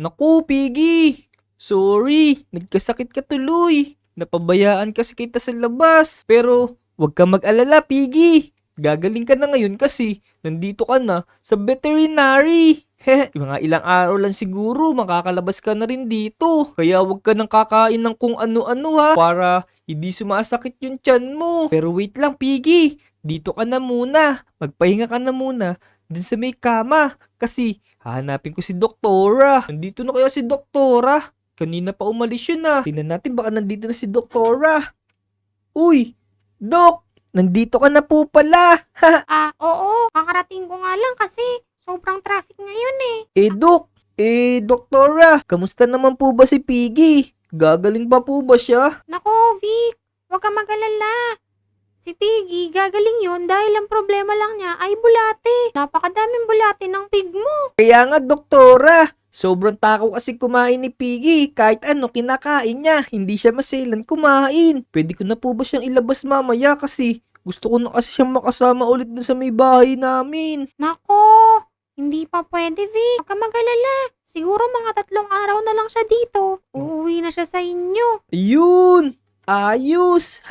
Naku, Piggy! Sorry, nagkasakit ka tuloy. Napabayaan kasi kita sa labas. Pero, huwag ka mag-alala, Piggy. Gagaling ka na ngayon kasi nandito ka na sa veterinary. Mga ilang araw lang siguro makakalabas ka na rin dito. Kaya huwag ka nang kakain ng kung ano-ano ha, para hindi sumasakit yung tiyan mo. Pero wait lang, Piggy. Dito ka na muna. Magpahinga ka na muna dun sa may kama. Kasi hahanapin ko si Doktora. Nandito na kaya si Doktora? Kanina pa umalis yun ah. Tingnan natin baka nandito na si Doktora. Uy! Dok! Nandito ka na po pala. Oo, kakarating ko nga lang kasi sobrang traffic ngayon eh. Dok! Doktora! Kamusta naman po ba si Piggy? Gagaling pa po ba siya? Nako, Vic, huwag ka mag-alala. Si Piggy, gagaling yun dahil ang problema lang niya ay bulate. Napakadaming bulate ng pig mo. Kaya nga, Doktora! Sobrang takaw kasi kumain ni Piggy. Kahit ano kinakain niya, hindi siya maselan kumain. Pwede ko na po ba siyang ilabas mamaya kasi gusto ko na kasi siyang makasama ulit dun sa may bahay namin. Nako, hindi pa pwede, Vic. Huwag ka mag-alala. Siguro mga 3 araw na lang siya dito. Uuwi na siya sa inyo. Ayun! Ayos!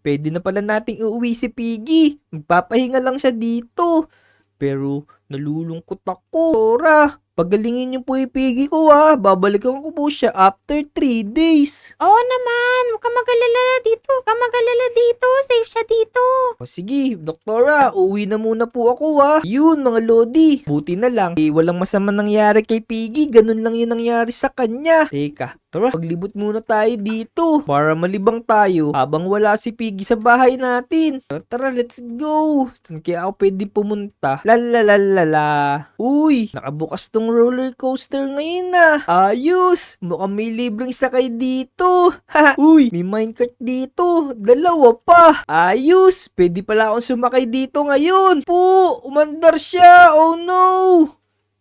Pwede na pala nating uuwi si Piggy. Magpapahinga lang siya dito. Pero nalulungkot ako. Tora, pagalingin niyo po yung Piggy ko ha. Babalikan ko po siya after 3 days. Oo naman, huwag ka mag-alala dito. Huwag ka mag-alala dito. Safe siya dito. O sige, Doktora, uuwi na muna po ako ha. Yun mga Lodi. Buti na lang, walang masama nangyari kay Piggy. Ganun lang yung nangyari sa kanya. Teka, tara, paglibot muna tayo dito para malibang tayo habang wala si Piggy sa bahay natin. Tara, let's go. Saan kaya ako pwede pumunta? Lalalala. Uy, nakabukas tong roller coaster ngayon na. Ayos, mukhang may libreng sakay dito. Uy, may minecart dito. 2 pa. Ayos, pwede pala akong sumakay dito ngayon. Po, umandar siya. Oh no.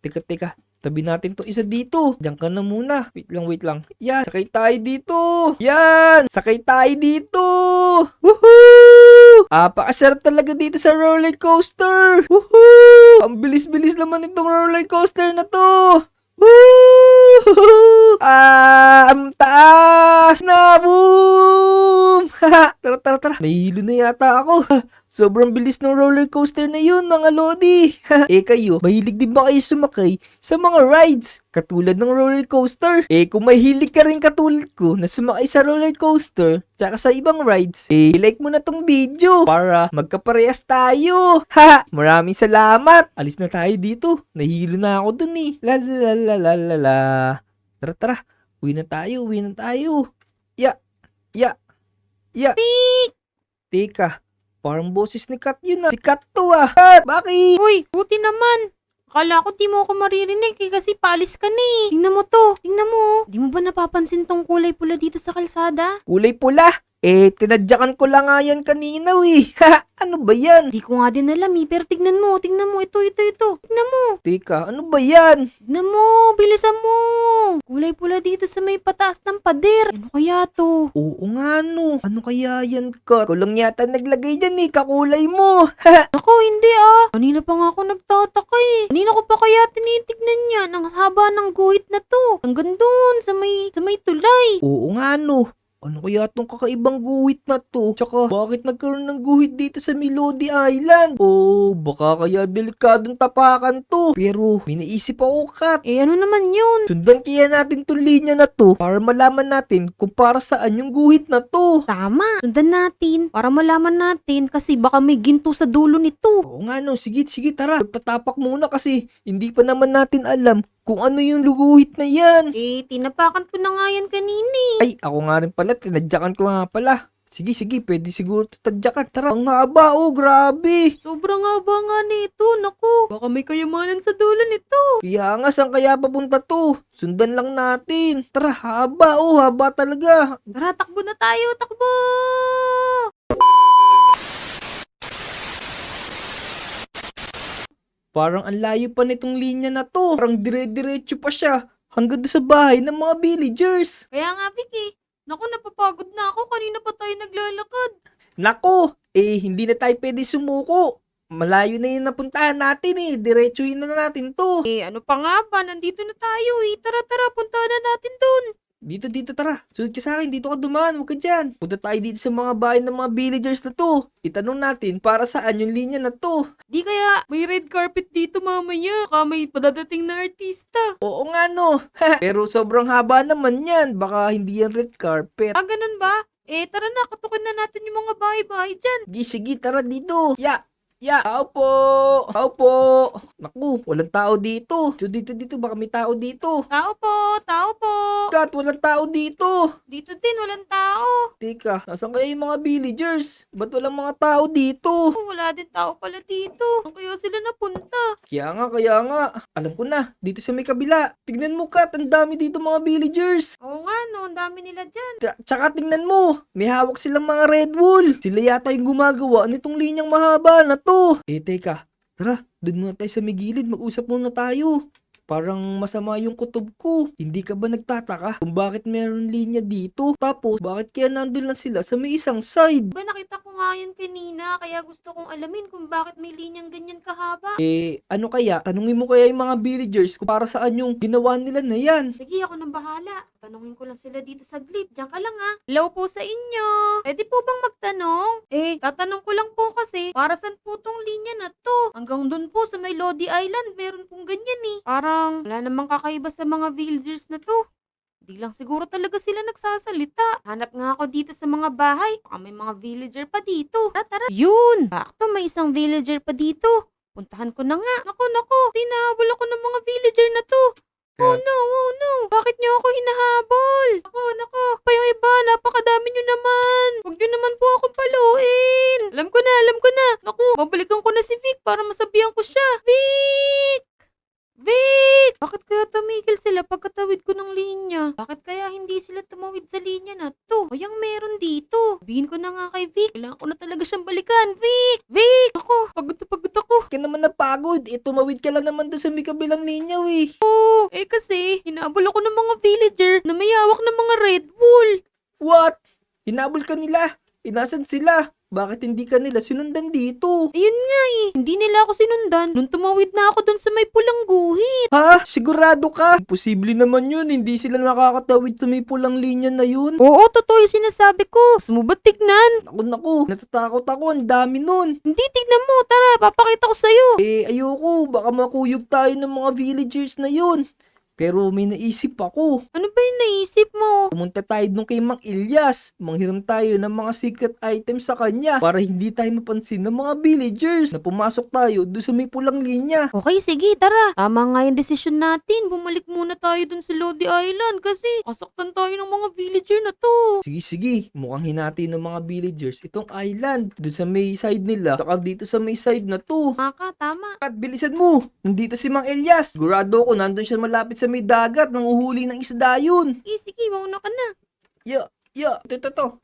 Teka. Tabi natin to isa dito. Diyan ka na muna. Wait lang. Yan, sakay tayo dito. Yan, sakay tayo dito. Woohoo! Pakasarap talaga dito sa roller coaster. Woohoo! Ang bilis-bilis naman itong roller coaster na to. Woo! Ang taas na! Boom! Tara. Nahihilo na yata ako. Sobrang bilis ng roller coaster na yun, mga Lodi. Kayo, mahilig din ba kayo sumakay sa mga rides? Katulad ng roller coaster? Kung mahilig ka rin katulad ko na sumakay sa roller coaster, tsaka sa ibang rides, like mo na tong video para magkaparehas tayo. Maraming salamat. Alis na tayo dito. Nahihilo na ako dun eh. La. Tara. Uwi na tayo. Ya. Vic! Teka, parang boses ni Kat yun ah. Si Kat to ah. Kat, bakit? Uy, buti naman. Akala ko di mo ako maririnig kasi paalis ka na eh. Tingnan mo to. Tingnan mo. Di mo ba napapansin tong kulay pula dito sa kalsada? Kulay pula? Tinadyakan ko lang nga yan kanina eh. Ano ba yan? Di ko nga din alam eh, pero tignan mo. Ito. Tignan mo. Teka, ano ba yan? Tignan mo, bilisan mo. Kulay pula dito sa may pataas ng pader. Ano kaya to? Oo nga no. Ano kaya yan, Kat? Ikaw lang yata naglagay dyan eh. Kakulay mo. Ako, hindi ah. Kanina pa nga ako nagtataka eh. Kanina ko pa kaya tinitignan yan. Ang haba ng guhit na to. Hanggang doon sa may tulay. Oo nga no. Ano kaya tong kakaibang guhit na to? Tsaka, bakit nagkaroon ng guhit dito sa Melody Island? Baka kaya delikadong tapakan to. Pero, may naisip ako, Kat. Ano naman yun? Sundan kaya natin tong linya na to para malaman natin kung para saan yung guhit na to. Tama. Sundan natin para malaman natin kasi baka may ginto sa dulo nito. Oo nga no, sige tara. Tatapak muna kasi hindi pa naman natin alam kung ano yung luguhit na yan. Tinapakan ko na nga yan kanina eh. Ay, ako nga rin pala, tinadyakan ko nga pala. Sige, pwede siguro tatadyakan. Tara, ang haba, grabe. Sobrang haba nga nito, naku. Baka may kayamanan sa dulo nito. Kaya nga, saan kaya papunta to? Sundan lang natin. Tara, haba talaga. Tara, takbo na tayo, takbo! Parang ang layo pa nitong linya na to. Parang dire-diretso pa siya hanggang doon sa bahay ng mga villagers. Kaya nga, Vicky. Naku, napapagod na ako. Kanina pa tayo naglalakad. Nako, hindi na tayo pwede sumuko. Malayo na yung napuntahan natin eh. Diretsuhin na natin to. Ano pa nga ba? Nandito na tayo eh. Tara, Dito, tara. Sunod ka sa akin, dito ka dumaan, huwag ka dyan. Punta tayo dito sa mga bahay ng mga villagers na to. Itanong natin para saan yung linya na to. Di kaya may red carpet dito mamaya. Baka may padadating na artista. Oo nga no. Pero sobrang haba naman yan. Baka hindi yan red carpet. Ah, ganun ba? Tara na, katukin na natin yung mga bahay-bahay dyan. Sige, tara dito. Tao po. Tao po. Naku, walang tao dito. Dito, baka may tao dito. Tao po, tao po. Kat, walang tao dito. Dito din, walang tao. Teka, nasan kaya yung mga villagers? Ba't walang mga tao dito? Oh, wala din tao pala dito. Saan kaya sila napunta? Kaya nga. Alam ko na, dito sa may kabila. Tignan mo, Kat, ang dami dito mga villagers. Oo nga no, ang dami nila dyan. Tsaka tingnan mo, may hawak silang mga red wool. Sila yata yung gumagawa nitong linyang mahaba na to. Teka, tara, doon muna tayo sa may gilid, mag-usap muna tayo. Parang masama yung kutob ko. Hindi ka ba nagtataka kung bakit meron linya dito? Tapos, bakit kaya nandun lang sila sa may isang side? Ba nakita ko nga yan kanina, kaya gusto kong alamin kung bakit may linyang ganyan kahaba. Ano kaya? Tanungin mo kaya yung mga villagers kung para saan yung ginawa nila na yan. Sige, ako nang bahala. Tanungin ko lang sila dito saglit. Diyan ka lang ha. Hello po sa inyo. Pwede po bang magtanong? Tatanong ko lang po kasi, para saan po tong linya na to? Hanggang dun po sa may Lodi Island, meron pong ganyan eh. Parang wala namang kakaiba sa mga villagers na to. Di lang siguro talaga sila nagsasalita. Hanap nga ako dito sa mga bahay. Baka may mga villager pa dito. Tara. Yun! Bakto may isang villager pa dito. Puntahan ko na nga. Naku. Tinahabol ako ng mga villager na to. Oh no. Bakit niyo ako hinahabol? Naku. Pa yung iba, napakadami niyo naman. Huwag niyo naman po akong paluin. Alam ko na. Naku, babalikan ko na si Vic para masabihan ko siya. Vic! Bakit kaya tumigil sila pagkatawid ko ng linya? Bakit kaya hindi sila tumawid sa linya na to? Ayang meron dito. Sabihin ko na nga kay Vic. Kailangan ko na talaga siyang balikan. Vic! Ako, pagod ako. Kaya naman napagod. Tumawid ka lang naman doon sa may kabilang linya, Kasi, hinabol ako ng mga villager na may hawak ng mga red wool. What? Hinabol ka nila? Inasan sila? Bakit hindi ka nila sinundan dito? Ayun nga hindi nila ako sinundan nung tumawid na ako dun sa may pulang guhit. Ha? Sigurado ka? Imposible naman yun. Hindi sila nakakatawid sa may pulang linya na yun. Oo, totoo yung sinasabi ko. Gusto mo ba tignan? Naku. Natatakot ako. Ang dami nun. Hindi, tignan mo. Tara, papakita ko sa'yo. Ayoko. Baka makuyog tayo ng mga villagers na yun. Pero may naisip ako. Ano ba yung naisip mo? Pumunta tayo nung kay Mang Ilyas. Manghiram tayo ng mga secret items sa kanya para hindi tayo mapansin ng mga villagers na pumasok tayo doon sa may pulang linya. Okay, sige, tara. Tama nga yung desisyon natin. Bumalik muna tayo dun sa Lodi Island kasi kasaktan tayo ng mga villager na to. Sige. Mukhang hinati ng mga villagers itong island. Doon sa may side nila. Saka dito sa may side na to. Tama. At bilisan mo. Nandito si Mang Ilyas. Sigurado ako nandun siya malapit sa may dagat. Nanguhuli ng isda yun. Sige, mauna ka na. Ito.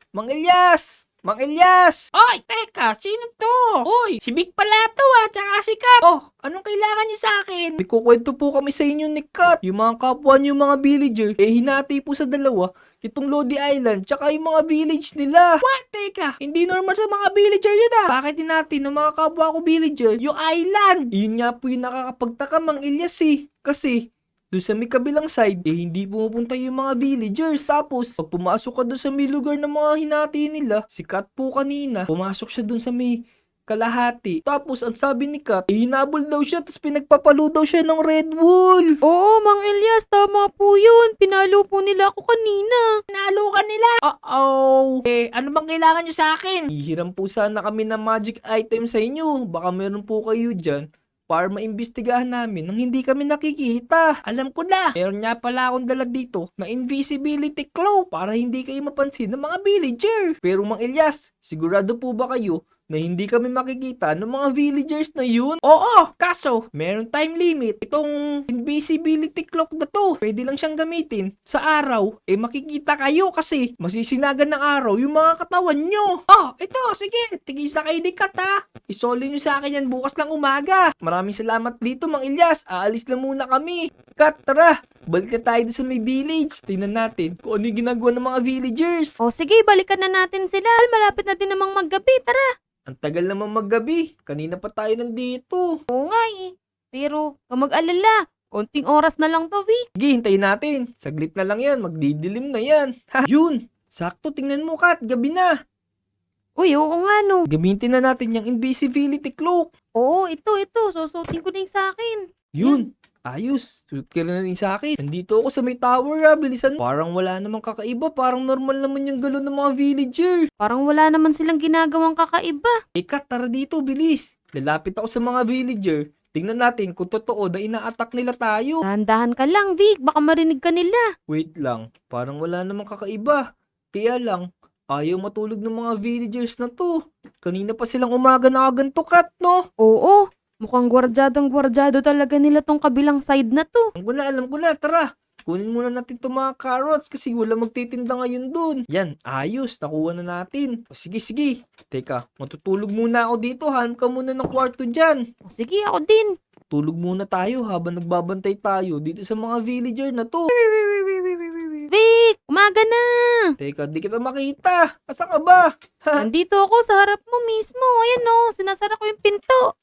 Mang Ilyas! Oy, teka, sino to? Uy, si Vic pala to tsaka si Kat. Oh, anong kailangan niyo sa akin? May kukwento po kami sa inyo ni Kat. Yung mga kapwa niyo mga villager, hinati po sa dalawa. Itong Lodi Island, tsaka yung mga village nila. What? Teka, Hindi normal sa mga villager yun Bakit hinati ng mga kapwa ko villager yung island? Yun nga po yung nakakapagtaka, Mang Ilyas Kasi, doon sa may kabilang side, hindi pumupunta yung mga villagers. Tapos, pag pumasok ka doon sa may lugar ng mga hinati nila, si Kat po kanina, pumasok siya doon sa may kalahati. Tapos, ang sabi ni Kat, hinabol daw siya, tapos pinagpapalo daw siya ng red wool. Oo, Mang Elias, tama po yun. Pinalo po nila ako kanina. nalo ka nila. Uh-oh. Ano bang kailangan niyo sa akin? Hihiram po sana kami ng magic item sa inyo. Baka meron po kayo dyan para maimbestigahan namin nang hindi kami nakikita. Alam ko na. Meron nga pala akong dala dito na invisibility cloak para hindi kayo mapansin ng mga villager. Pero Mang Ilyas, sigurado po ba kayo na hindi kami makikita ng mga villagers na yun? Oo, kaso, Meron time limit. Itong invisibility cloak na to, pwede lang siyang gamitin sa araw. Makikita kayo kasi masisinagan ng araw yung mga katawan nyo. ito, sige, tigisa kayo ni Kat Isoli nyo sa akin yan bukas lang umaga. Maraming salamat dito, Mang Ilyas. Aalis na muna kami. Kat, tara. Balik na tayo doon sa may village. Tingnan natin kung ano yung ginagawa ng mga villagers. O sige, balikan na natin sila. Malapit na din namang maggabi. Tara. Ang tagal naman maggabi. Kanina pa tayo nandito. Oo nga Pero, kung mag-alala, Konting oras na lang to, Vic. Sige, hintayin natin. Saglit na lang yan, magdidilim na yan. Ha, yun! Sakto, tingnan mo, Kat, gabi na. Uy, oo nga no. Gamitin na natin yung invisibility cloak. Oo, ito. Susutin ko na yung sa akin. Yun, ayos. Suot ka na rin sa akin. Nandito ako sa may tower, bilisan mo. Parang wala namang kakaiba, parang normal naman yung galo ng mga villager. Parang wala naman silang ginagawang kakaiba. Kat, tara dito, bilis. Lalapit ako sa mga villager. Tingnan natin kung totoo na ina-attack nila tayo. Dahan-dahan ka lang, Vic. Baka marinig ka nila. Wait lang, parang wala namang kakaiba. Kaya lang, ayaw matulog ng mga villagers na to. Kanina pa silang umaga nakaganto, Kat, no? Oo, mukhang gwardyadong-gwardyado talaga nila tong kabilang side na to. Alam ko na, tara. Kunin muna natin itong mga carrots kasi wala magtitinda ngayon dun. Yan, ayos, nakuha na natin. O, sige. Teka, matutulog muna ako dito. Hanap ka muna ng kwarto dyan. O, sige, ako din. Tulog muna tayo habang nagbabantay tayo dito sa mga villager na to. Vic, umaga na. Teka, di kita makita. Asa ka ba? Nandito ako sa harap mo mismo. Ayan o, sinasara ko yung pinto.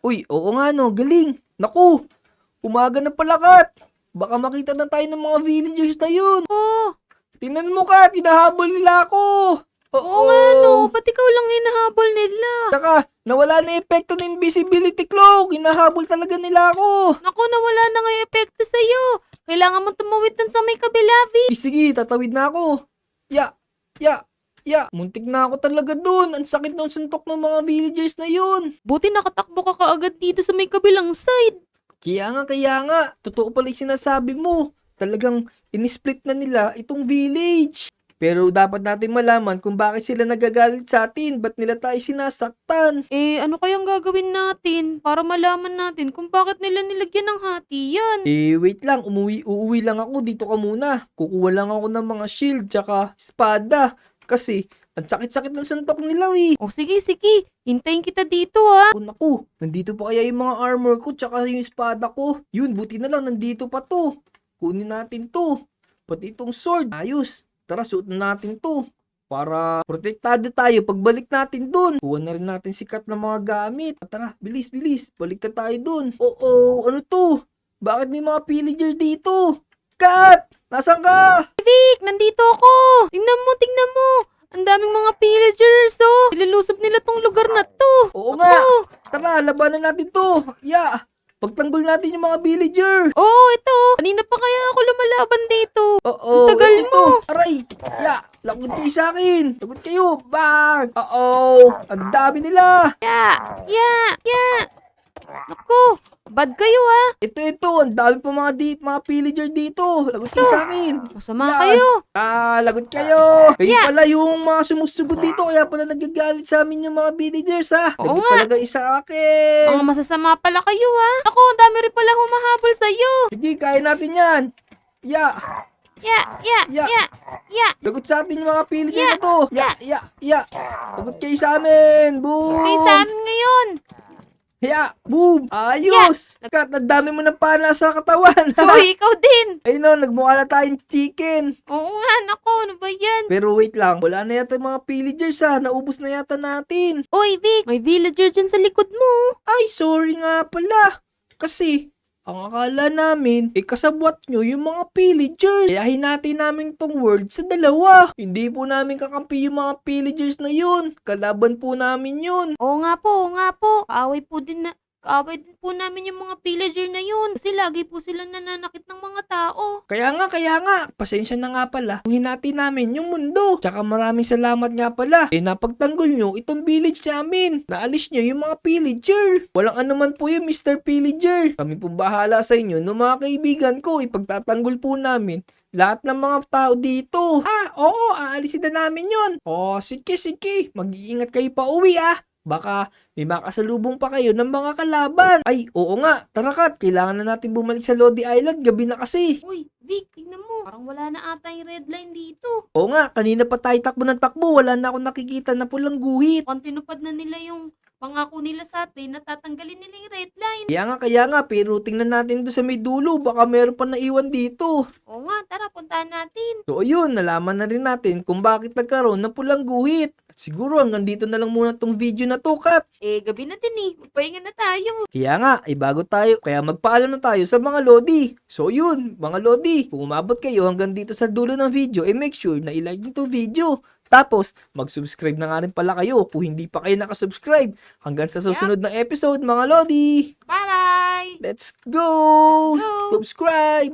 Uy, oo nga no, galing. Naku, umaga na pala, Kat. Baka makita na tayo ng mga villagers na yun. Oh, Tingnan mo, Kat, hinahabol nila ako. oo nga no, ba't ikaw lang hinahabol nila? Saka, nawala na epekto ng invisibility cloak. Hinahabol talaga nila ako. Naku, nawala na nga yung epekto sa'yo. Kailangan mo tumawid dun sa may kabila, Vic. Sige, tatawid na ako. Ya. Muntik na ako talaga dun. Ang sakit ng suntok ng mga villagers na yun. Buti nakatakbo ka kaagad dito sa may kabilang side. Kaya nga. Totoo pala yung sinasabi mo. Talagang inisplit na nila itong village. Pero dapat natin malaman kung bakit sila nagagalit sa atin. Ba't nila tayo sinasaktan? Ano kayang gagawin natin para malaman natin kung bakit nila nilagyan ng hati yan? Wait lang. Uuwi lang ako. Dito ka muna. Kukuha lang ako ng mga shield tsaka espada. Kasi, ang sakit-sakit ng suntok nila O sige, hintayin kita dito ha. Naku, nandito pa kaya yung mga armor ko tsaka yung espada ko. Yun, buti na lang nandito pa to. Kunin natin to. Pati itong sword. Ayos. Tara, suot na natin to. Para protektado tayo pagbalik natin dun. Kuha na rin natin sikat na mga gamit. Tara, bilis. Balik na tayo dun. Oo, ano to? Bakit may mga pillager dito? Kat! Nasaan ka? Vic, nandito ako. Tingnan mo. Ang daming mga pillagers, oh. Nilalusob nila tong lugar na to. Oo nga. Tara, labanan natin to. Pagtanggol natin yung mga villager. Oo, ito. Kanina pa kaya ako lumalaban dito. Oo. Ang tagal mo. Aray. Lagot kayo sa akin. Lagot kayo. Bang. Oo. Ang dami nila. Naku, bad kayo ha. Ito. Ang dami pa mga villager dito. Lagot kayo sa akin. Masama Yan. kayo. Lagot kayo. Kayo pala yung mga sumusugod dito. Kaya pala nagagalit sa amin yung mga villagers ha. Oo Lagot nga. talaga isa akin. Mga masasama pala kayo ha. Naku, ang dami rin pala humahabol sa'yo. Sige, kaya natin yan. Lagot sa atin yung mga villager na to. Lagot kayo sa amin. Boom. Kayo sa amin ngayon. Boom! Ayos! Kat, ang dami mo ng pana sa katawan. Uy, ikaw din. Ayun o, nagmukha na tayong chicken. Oo nga, naku, ano ba yan? Pero wait lang, wala na yata yung mga villagers ha. Naubos na yata natin. Uy, Vic, may villager dyan sa likod mo. Ay, sorry nga pala. Kasi, ang akala namin, kasabwat nyo yung mga villagers. Kaya hinati namin tong world sa dalawa. Hindi po namin kakampi yung mga villagers na yun. Kalaban po namin yun. Oo nga po. Kaaway din po namin yung mga villager na yun. Kasi lagi po sila nananakit ng mga tao. Kaya nga. Pasensya na nga pala. Kung hinati namin yung mundo. Tsaka maraming salamat nga pala. Napagtanggol nyo itong village namin. Naalis nyo yung mga pillager. Walang anuman po yung Mr. Pillager. Kami po bahala sa inyo no mga kaibigan ko. Ipagtatanggol po namin lahat ng mga tao dito. Oo, aalisin na namin yun. Sige. Mag-iingat kayo pa uwi Baka may makasalubong pa kayo ng mga kalaban. Ay, oo nga. Tara Kat, kailangan na natin bumalik sa Lodi Island. Gabi na kasi. Uy, Vic, tignan mo. Parang wala na ata yung red line dito. Oo nga, kanina pa tayo takbo ng takbo. Wala na akong nakikita na pulang guhit. Mukhang tinupad na nila yung pangako nila sa atin na tatanggalin nila yung red line. Kaya nga. Pero tingnan natin doon sa may dulo. Baka meron pa naiwan dito. Oo nga, tara, punta pupuntahan natin? So ayun, nalaman na rin natin kung bakit nagkaroon ng pulang guhit. At siguro hanggang dito na lang muna tong video na to, Kat. Gabi na din eh. Magpahinga na tayo. Kaya nga, bago tayo, kaya magpaalam na tayo sa mga Lodi. So yun, mga Lodi, kung umabot kayo hanggang dito sa dulo ng video, make sure na i-like nyo itong video. Tapos, mag-subscribe na nga rin pala kayo kung hindi pa kayo nakasubscribe. Hanggang sa susunod na episode, mga Lodi. Bye-bye! Let's go! Let's go! Subscribe!